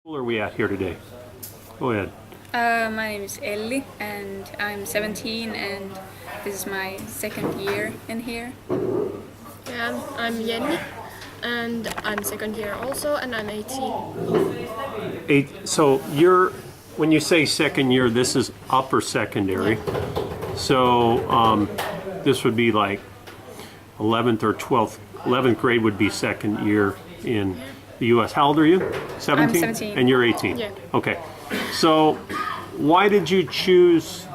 Where are we at here today? Go ahead. My name is Elli and I'm 17 and this is my second year in here. Yeah, I'm Jenny and I'm second year also and I'm 18. So when you say second year, this is upper secondary. So this would be like 11th or 12th. 11th grade would be second year in the U.S. How old are you? 17? I'm 17. And you're 18? Yeah. Okay. So why did you choose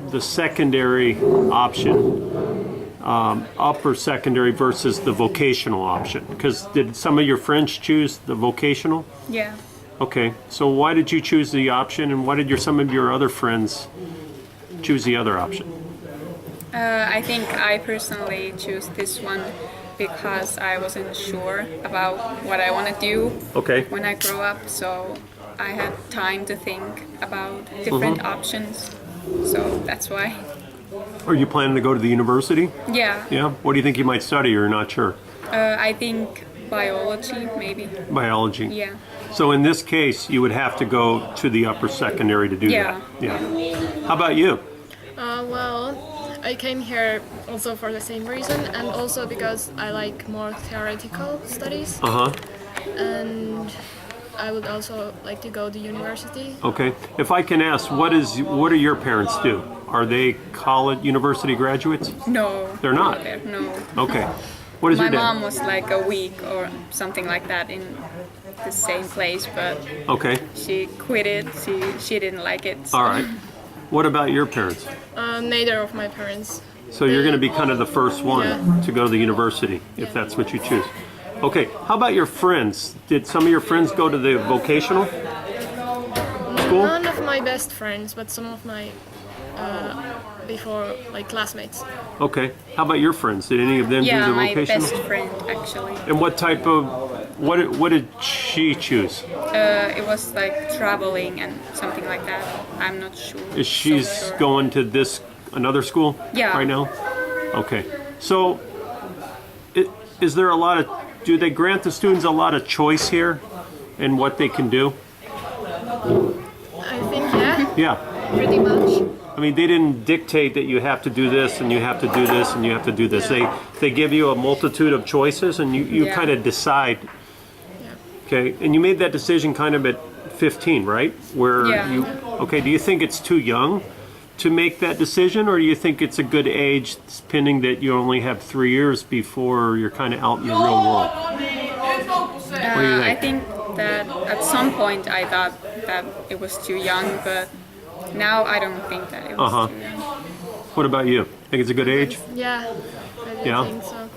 the secondary option, upper secondary versus the vocational option? Because did some of your friends choose the vocational? Yeah. Okay. So why did you choose the option, and why did some of your other friends choose the other option? I think I personally choose this one because I wasn't sure about what I want to do when I grow up, so I had time to think about different options, so that's why. Are you planning to go to the university? Yeah. Yeah? What do you think you might study, or you're not sure? I think biology, maybe. Biology? Yeah. So in this case, you would have to go to the upper secondary to do that? Yeah. How about you? Well, I came here also for the same reason and also because I like more theoretical studies. And I would also like to go to university. Okay. If I can ask, what do your parents do? Are they college, university graduates? No. They're not? No. Okay. What is My your dad? mom was like a week or something like that in the same place, but she quit it. She didn't like it. So. All right. What about your parents? Neither of my parents. So you're going to be kind of the first one to go to the university, if that's what you choose. Okay, how about your friends? Did some of your friends go to the vocational school? None of my best friends, but some of my classmates. Okay, how about your friends? Did any of them do the vocational? Yeah, my best friend actually. And what type of, what did she choose? It was like traveling and something like that. I'm not sure. Is she's going to another school right now? Okay, so is there do they grant the students a lot of choice here in what they can do? I think, yeah. Yeah. Pretty much. I mean, they didn't dictate that you have to do this and you have to do this and you have to do this. They give you a multitude of choices and you kind of decide. Okay, and you made that decision kind of at 15, right? Where do you think it's too young to make that decision, or do you think it's a good age, pending that you only have 3 years before you're kind of out in the real world? What do you think? I think that at some point I thought that it was too young, but now I don't think that it was too young. What about you? Think it's a good age? Yeah, I do think so.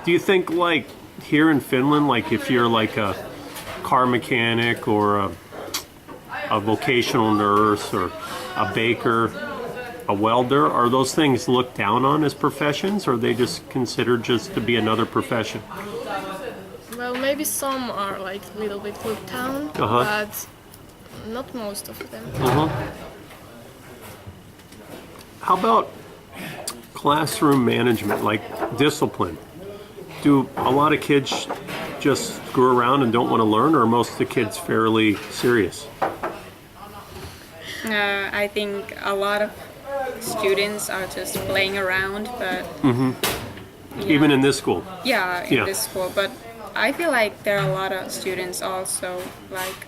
Do you think, like, here in Finland, like if you're like a car mechanic or a vocational nurse or a baker, a welder, are those things looked down on as professions, or are they just considered just to be another profession? Well, maybe some are like a little bit looked down, but not most of them. How about classroom management, like discipline? Do a lot of kids just screw around and don't want to learn, or are most of the kids fairly serious? I think a lot of students are just playing around, but even in this school? Yeah, in this school, but I feel like there are a lot of students also like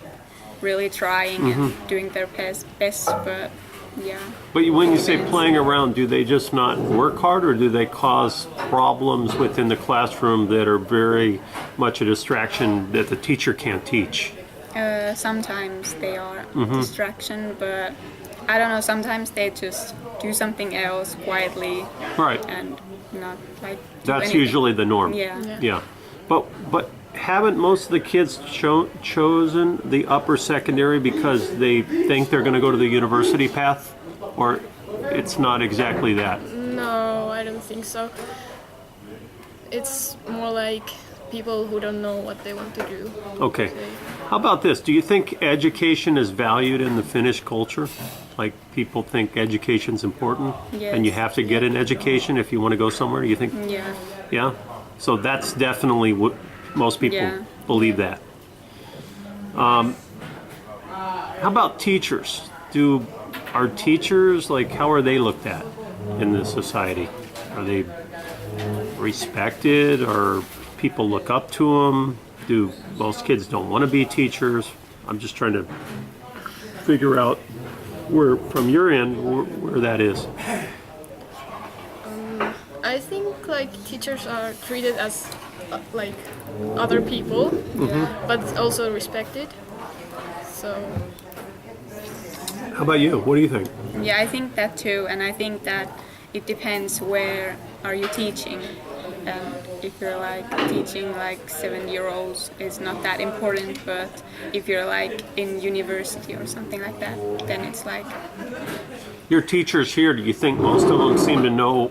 really trying and doing their best, but But when you say playing around, do they just not work hard, or do they cause problems within the classroom that are very much a distraction that the teacher can't teach? Sometimes they are distraction, but I don't know, sometimes they just do something else quietly and not like That's usually the norm. Yeah. But haven't most of the kids chosen the upper secondary because they think they're going to go to the university path, or it's not exactly that? No, I don't think so. It's more like people who don't know what they want to do. Okay. How about this? Do you think education is valued in the Finnish culture? Like, people think education's important, and you have to get an education if you want to go somewhere? You think? Yeah. So that's definitely what most people believe that. How about teachers? Are teachers, like, how are they looked at in this society? Are they respected, or people look up to them? Do most kids don't want to be teachers? I'm just trying to figure out where, from your end, where that is. I think like teachers are treated as like other people, but also respected. So. How about you? What do you think? Yeah, I think that too, and I think that it depends where are you teaching. If you're like teaching like 7-year-olds, it's not that important, but if you're like in university or something like that, then it's like... Your teachers here, do you think most of them seem to know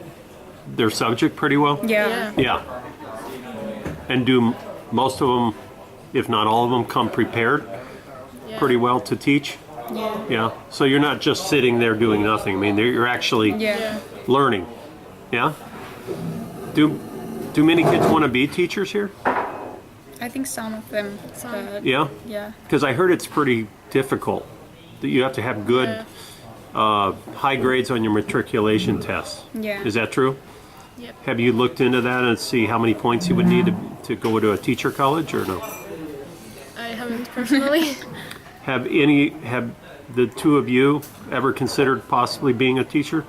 their subject pretty well? Yeah. Yeah. And do most of them, if not all of them, come prepared pretty well to teach? Yeah. Yeah. So you're not just sitting there doing nothing. I mean, you're actually learning. Yeah. Do many kids want to be teachers here? I think some of them. But Yeah. yeah. Because I heard it's pretty difficult. That you have to have good, high grades on your matriculation tests. Yeah. Is that true? Yep. Have you looked into that and see how many points you would need to go to a teacher college, or no? I haven't personally. Have the two of you ever considered possibly being a teacher?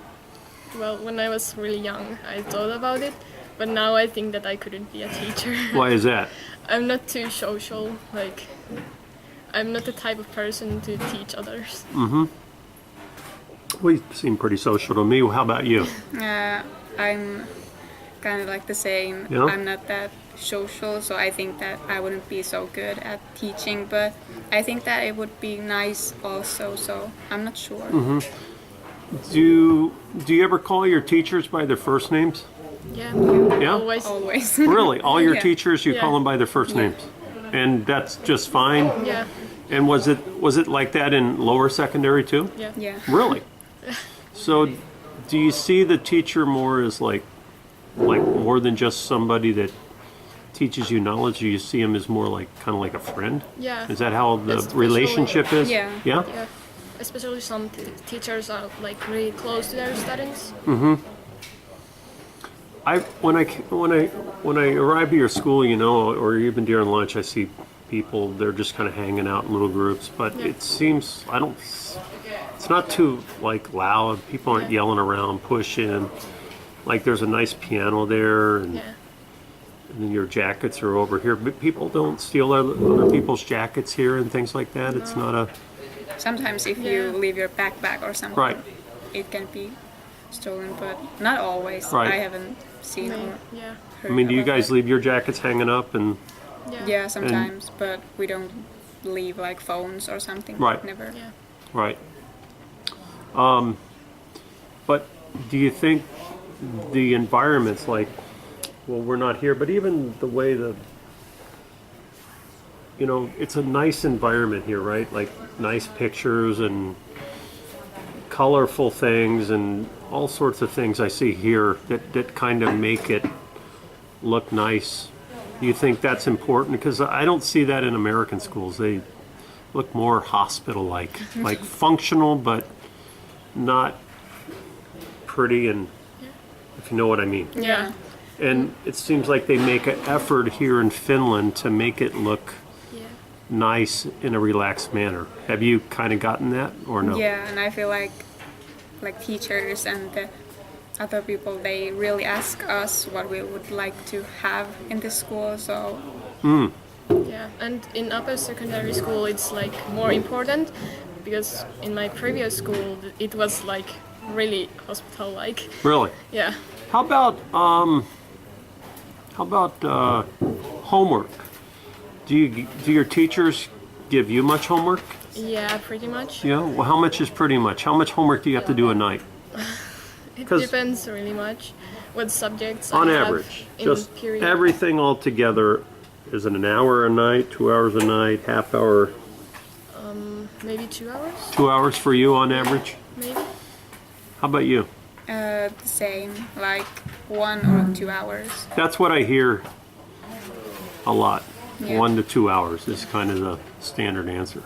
Well, when I was really young, I thought about it, but now I think that I couldn't be a teacher. Why is that? I'm not too social. Like, I'm not the type of person to teach others. We seem pretty social to me. How about you? I'm kind of like the same. Yeah? I'm not that social, so I think that I wouldn't be so good at teaching, but I think that it would be nice also, so I'm not sure. Do you ever call your teachers by their first names? Yeah. Yeah? Always. Always. Really? All your Yeah. teachers, you call Yeah. them by their first names? And that's just fine? Yeah. And was it like that in lower secondary too? Yeah. Yeah. Really? So do you see the teacher more as like more than just somebody that teaches you knowledge? Do you see him as more like kind of like a friend? Yeah. Is that how the Especially- relationship is? Yeah. Yeah? Yeah. Especially some teachers are like really close to their students. When I arrive at your school, you know, or even during lunch, I see people. They're just kind of hanging out in little groups. But it seems it's not too like loud. People aren't yelling around, pushing. Like there's a nice piano there, and then your jackets are over here. But people don't steal other people's jackets here and things like that. It's not a Sometimes if you leave your backpack or something, Right. it can be stolen, but not always. Right. I haven't seen or Yeah. heard I mean, do you about guys leave your jackets hanging up and? it. Yeah, sometimes, but we don't leave like phones or something. Right. Never. Yeah. Right. But do you think the environment's like, well, we're not here, but even the way it's a nice environment here, right? Like nice pictures and colorful things and all sorts of things I see here that kind of make it look nice. Do you think that's important? Because I don't see that in American schools. They look more hospital-like, like functional, but not pretty, and if you know what I mean. Yeah. And it seems like they make an effort here in Finland to make it look nice in a relaxed manner. Have you kind of gotten that, or no? Yeah, and I feel like teachers and the other people, they really ask us what we would like to have in the school. So Yeah. And in upper secondary school, it's like more important because in my previous school, it was like really hospital-like. Really? Yeah. How about homework? Do your teachers give you much homework? Yeah, pretty much. Yeah. Well, how much is pretty much? How much homework do you have to do a night? It 'Cause- depends really much what subjects On I have average, in just period. everything all together, is it an hour a night, 2 hours a night, half hour, Maybe 2 hours, 2 hours for you on average? maybe. How about you? the same, like 1 or 2 hours. That's what I hear a lot. Yeah. 1 to 2 hours is kind of the standard answer.